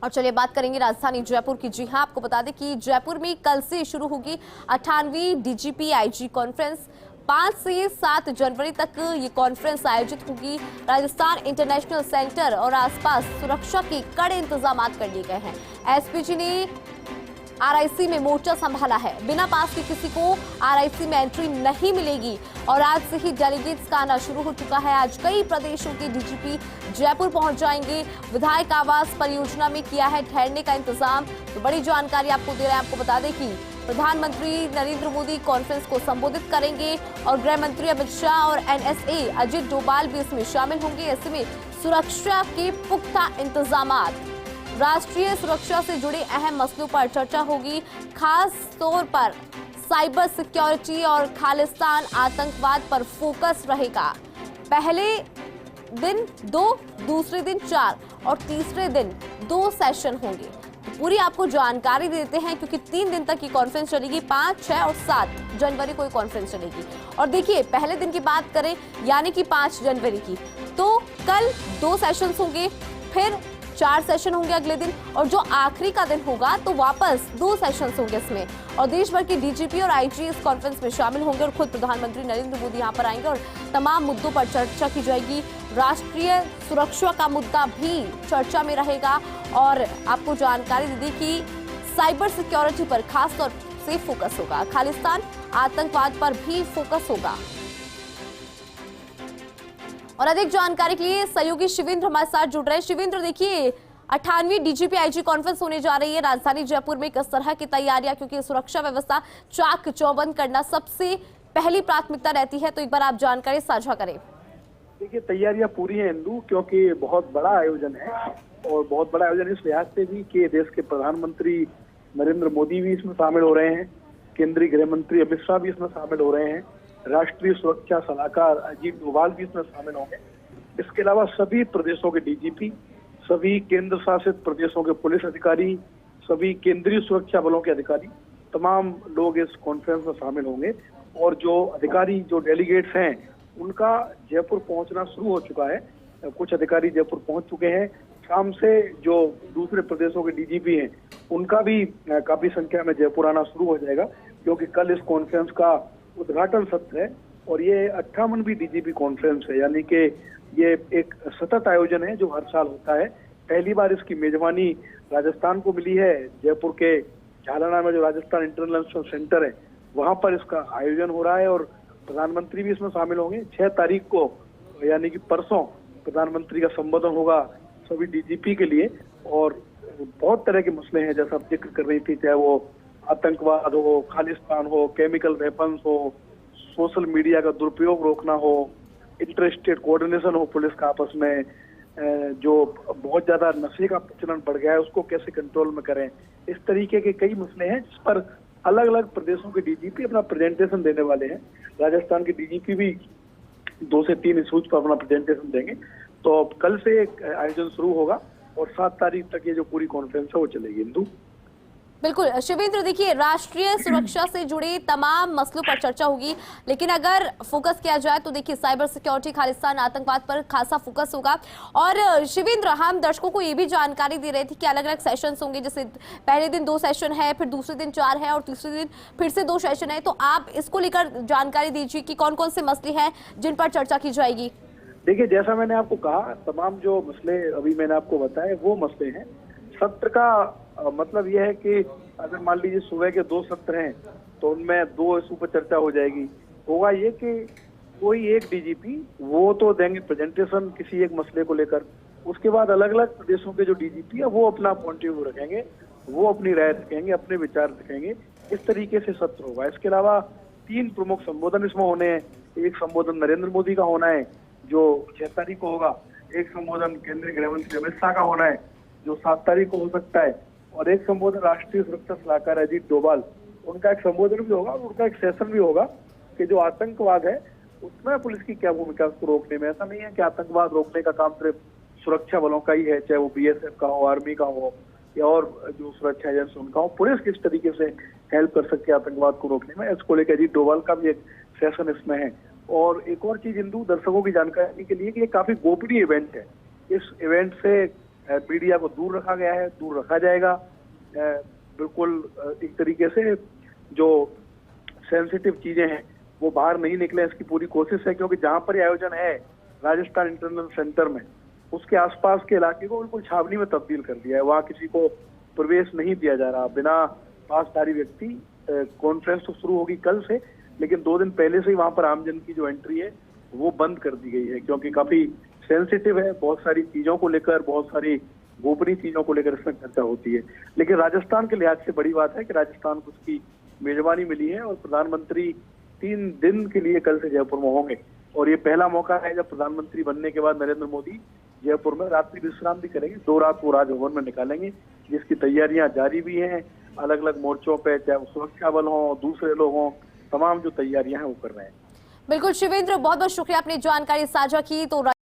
और चलिए बात करेंगे राजधानी जयपुर की। जी हां, आपको बता दें कि जयपुर में कल से शुरू होगी 98वीं डीजीपी आईजी कॉन्फ्रेंस। 5 से 7 जनवरी तक ये कॉन्फ्रेंस आयोजित होगी। राजस्थान इंटरनेशनल सेंटर और आसपास सुरक्षा के कड़े इंतजाम कर लिए गए हैं। एसपीजी ने आरआईसी में मोर्चा संभाला है। बिना पास के किसी को आरआईसी में एंट्री नहीं मिलेगी और आज से ही डेलीगेट्स का आना शुरू हो चुका है। आज कई प्रदेशों के डीजीपी जयपुर पहुंच जाएंगे। विधायक आवास परियोजना में किया है ठहरने का इंतजाम। तो बड़ी जानकारी आपको दे रहे हैं। आपको बता दें कि प्रधानमंत्री नरेंद्र मोदी कॉन्फ्रेंस को संबोधित करेंगे और गृह मंत्री अमित शाह और एनएसए अजित डोभाल भी इसमें शामिल होंगे। ऐसे में सुरक्षा के पुख्ता इंतजामात, राष्ट्रीय सुरक्षा से जुड़े अहम मसलों पर चर्चा होगी। खास तौर पर साइबर सिक्योरिटी और खालिस्तान आतंकवाद पर फोकस रहेगा। पहले दिन 2, दूसरे दिन 4 और तीसरे दिन 2 सेशन होंगे। तो पूरी आपको जानकारी देते हैं क्योंकि 3 दिन तक ये कॉन्फ्रेंस चलेगी। 5, 6 और 7 जनवरी को ये कॉन्फ्रेंस चलेगी। और देखिए, पहले दिन की बात करें यानी कि 5 जनवरी की, तो कल 2 सेशंस होंगे, फिर 4 सेशन होंगे अगले दिन, और जो आखिरी का दिन होगा तो वापस 2 सेशंस होंगे इसमें। और देश भर के डीजीपी और आईजी इस कॉन्फ्रेंस में शामिल होंगे और खुद प्रधानमंत्री नरेंद्र मोदी यहां पर आएंगे और तमाम मुद्दों पर चर्चा की जाएगी। राष्ट्रीय सुरक्षा का मुद्दा भी चर्चा में रहेगा और आपको जानकारी दे दी कि साइबर सिक्योरिटी पर खास तौर से फोकस होगा। खालिस्तान आतंकवाद पर भी फोकस होगा। और अधिक जानकारी के लिए सहयोगी शिवेंद्र हमारे साथ जुड़ रहे हैं। शिवेंद्र, देखिए 98वीं डीजीपी आईजी कॉन्फ्रेंस होने जा रही है राजधानी जयपुर में। किस तरह की तैयारियां, क्योंकि सुरक्षा व्यवस्था चाक चौबंद करना सबसे पहली प्राथमिकता रहती है, तो एक बार आप जानकारी साझा करें। देखिए, तैयारियां पूरी हैं इंदु, क्योंकि बहुत बड़ा आयोजन है और बहुत बड़ा आयोजन इस लिहाज से भी कि देश के प्रधानमंत्री नरेंद्र मोदी भी इसमें शामिल हो रहे हैं, केंद्रीय गृह मंत्री अमित शाह भी इसमें शामिल हो रहे हैं, राष्ट्रीय सुरक्षा सलाहकार अजीत डोभाल भी इसमें शामिल होंगे। इसके अलावा सभी प्रदेशों के डीजीपी, सभी केंद्र शासित प्रदेशों के पुलिस अधिकारी, सभी केंद्रीय सुरक्षा बलों के अधिकारी, तमाम लोग इस कॉन्फ्रेंस में शामिल होंगे। और जो अधिकारी, जो डेलीगेट्स हैं, उनका जयपुर पहुंचना शुरू हो चुका है। कुछ अधिकारी जयपुर पहुंच चुके हैं। शाम से जो दूसरे प्रदेशों के डीजीपी हैं, उनका भी काफी संख्या में जयपुर आना शुरू हो जाएगा, क्योंकि कल इस कॉन्फ्रेंस का उद्घाटन सत्र है और ये 58वीं डीजीपी कॉन्फ्रेंस है, यानी कि ये एक सतत आयोजन है जो हर साल होता है। पहली बार इसकी मेजबानी राजस्थान को मिली है। जयपुर के झालाना में जो राजस्थान इंटरनेशनल सेंटर है, वहां पर इसका आयोजन हो रहा है और प्रधानमंत्री भी इसमें शामिल होंगे। 6 तारीख को यानी कि परसों प्रधानमंत्री का संबोधन होगा सभी डीजीपी के लिए। और बहुत तरह के मसले हैं, जैसा आप जिक्र कर रही थी, चाहे वो आतंकवाद हो, खालिस्तान हो, केमिकल वेपन्स हो, सोशल मीडिया का दुरुपयोग रोकना हो, इंटर स्टेट कोऑर्डिनेशन हो पुलिस का आपस में, जो बहुत ज्यादा नशे का प्रचलन बढ़ गया है उसको कैसे कंट्रोल में करें। इस तरीके के कई मसले हैं जिस पर अलग अलग प्रदेशों के डीजीपी अपना प्रेजेंटेशन देने वाले हैं। राजस्थान के डीजीपी भी 2 से 3 इशूज पर अपना प्रेजेंटेशन देंगे। तो कल से आयोजन शुरू होगा और 7 तारीख तक ये जो पूरी कॉन्फ्रेंस है वो चलेगी। इंदु, बिल्कुल शिवेंद्र, देखिए राष्ट्रीय सुरक्षा से जुड़े तमाम मसलों पर चर्चा होगी, लेकिन अगर फोकस किया जाए तो देखिए साइबर सिक्योरिटी, खालिस्तान आतंकवाद पर खासा फोकस होगा। और शिवेंद्र, हम दर्शकों को ये भी जानकारी दे रहे थे कि अलग अलग सेशंस होंगे, जैसे पहले दिन 2 सेशन है, फिर दूसरे दिन 4 है और तीसरे दिन फिर से 2 सेशन है। तो आप इसको लेकर जानकारी दीजिए कि कौन कौन से मसले हैं जिन पर चर्चा की जाएगी। देखिए, जैसा मैंने आपको कहा, तमाम जो मसले अभी मैंने आपको बताए वो मसले हैं। सत्र का मतलब यह है कि अगर मान लीजिए सुबह के 2 सत्र हैं तो उनमें 2 इशू पर चर्चा हो जाएगी। होगा ये कि कोई एक डीजीपी वो तो देंगे प्रेजेंटेशन किसी एक मसले को लेकर, उसके बाद अलग अलग प्रदेशों के जो डीजीपी है वो अपना पॉइंट ऑफ व्यू रखेंगे, वो अपनी राय रखेंगे, अपने विचार रखेंगे। इस तरीके से सत्र होगा। इसके अलावा 3 प्रमुख संबोधन इसमें होने हैं। एक संबोधन नरेंद्र मोदी का होना है जो 6 तारीख को होगा, एक संबोधन केंद्रीय गृह मंत्री अमित शाह का होना है जो 7 तारीख को हो सकता है, और एक संबोधन राष्ट्रीय सुरक्षा सलाहकार अजीत डोभाल, उनका एक संबोधन भी होगा और उनका एक सेशन भी होगा कि जो आतंकवाद है उसमें पुलिस की क्या भूमिका उसको रोकने में। ऐसा नहीं है कि आतंकवाद रोकने का काम सिर्फ सुरक्षा बलों का ही है, चाहे वो बीएसएफ का हो, आर्मी का हो या और जो सुरक्षा एजेंसी उनका हो। पुलिस किस तरीके से हेल्प कर सकती है आतंकवाद को रोकने में, इसको लेकर अजीत डोभाल का भी एक सेशन इसमें है। और एक और चीज हिंदू दर्शकों की जानकारी के लिए कि ये काफी गोपनीय इवेंट है। इस इवेंट से मीडिया को दूर रखा गया है, दूर रखा जाएगा। बिल्कुल एक तरीके से जो सेंसिटिव चीजें हैं वो बाहर नहीं निकले, इसकी पूरी कोशिश है। क्योंकि जहां पर ये आयोजन है राजस्थान इंटरनेशनल सेंटर में, उसके आसपास के इलाके को बिल्कुल छावनी में तब्दील कर दिया है। वहां किसी को प्रवेश नहीं दिया जा रहा बिना पासधारी व्यक्ति। कॉन्फ्रेंस तो शुरू होगी कल से, लेकिन 2 दिन पहले से ही वहां पर आमजन की जो एंट्री है वो बंद कर दी गई है, क्योंकि काफी सेंसिटिव है। बहुत सारी चीजों को लेकर, बहुत सारी गोपनीय चीजों को लेकर इसमें चर्चा होती है। लेकिन राजस्थान के लिहाज से बड़ी बात है कि राजस्थान को उसकी मेजबानी मिली है और प्रधानमंत्री 3 दिन के लिए कल से जयपुर में होंगे। और ये पहला मौका है जब प्रधानमंत्री बनने के बाद नरेंद्र मोदी जयपुर में रात्रि विश्राम भी करेंगे। 2 रात वो राजभवन में निकालेंगे, जिसकी तैयारियां जारी भी हैं अलग अलग मोर्चों पे, चाहे वो सुरक्षा बल हो, दूसरे लोग हों, तमाम जो तैयारियां हैं वो कर रहे हैं। बिल्कुल शिवेंद्र, बहुत बहुत शुक्रिया, आपने जानकारी साझा की। तो